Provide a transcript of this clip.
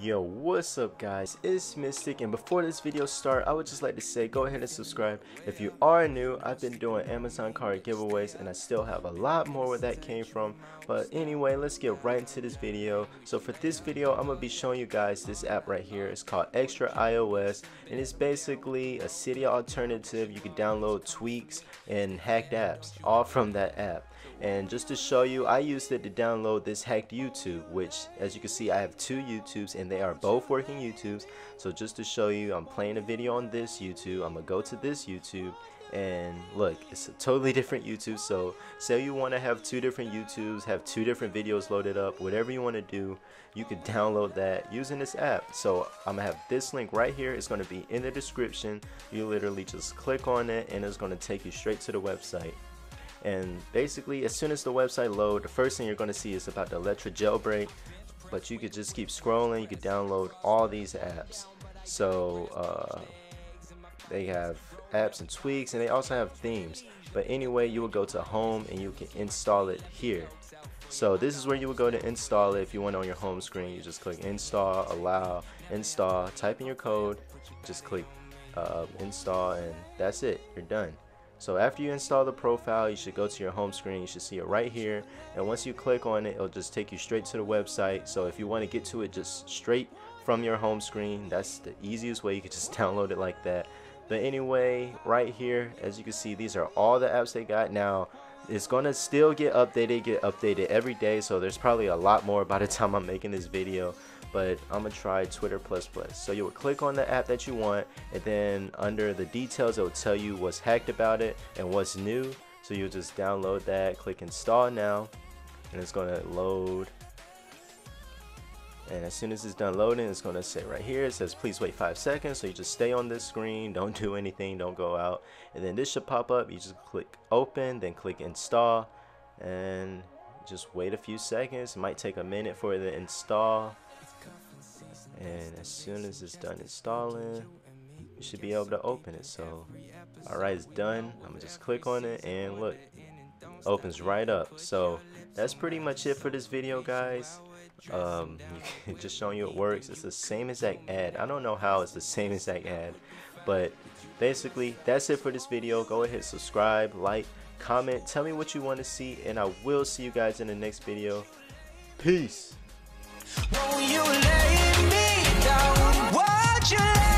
Yo, what's up guys, it's Mystic, and before this video start I would just like to say go ahead and subscribe. If you are new, I've been doing Amazon card giveaways and I still have a lot more where that came from, but anyway, let's get right into this video. So for this video I'm going to be showing you guys this app right here. It's called Extra iOS and it's basically a city alternative. You can download tweaks and hacked apps all from that app. And just to show you, I used it to download this hacked YouTube, which as you can see I have two YouTubes and they are both working YouTubes. So just to show you, I'm playing a video on this YouTube, I'm gonna go to this YouTube and look, it's a totally different YouTube. So say you want to have two different YouTubes, have two different videos loaded up, whatever you want to do, you can download that using this app. So I'm gonna have this link right here. It's going to be in the description. You literally just click on it and it's going to take you straight to the website. And basically, as soon as the website loads, the first thing you're going to see is about the Electra Jailbreak. But you could just keep scrolling. You could download all these apps. So they have apps and tweaks, and they also have themes. But anyway, you will go to home and you can install it here. So this is where you would go to install it. If you want on your home screen, you just click install, allow, install, type in your code, just click install, and that's it. You're done. So after you install the profile, you should go to your home screen. You should see it right here, and once you click on it, it'll just take you straight to the website. So if you want to get to it just straight from your home screen, that's the easiest way. You can just download it like that. But anyway, right here, as you can see, these are all the apps they got. Now it's gonna still get updated every day, so there's probably a lot more by the time I'm making this video. But I'm gonna try Twitter++. So you would click on the app that you want, and then under the details it will tell you what's hacked about it and what's new. So you'll just download that, click install now, and it's gonna load. And as soon as it's done loading, it's gonna say right here, it says please wait 5 seconds. So you just stay on this screen, don't do anything, don't go out, and then this should pop up. You just click open, then click install, and just wait a few seconds. It might take a minute for it to install. And as soon as it's done installing, you should be able to open it. So alright, it's done. I'm gonna just click on it and look, opens right up. So that's pretty much it for this video, guys. Just showing you it works. It's the same exact ad. I don't know how it's the same exact ad, but basically that's it for this video. Go ahead, subscribe, like, comment, tell me what you want to see, and I will see you guys in the next video. Peace. Won't you lay me down? Won't you lay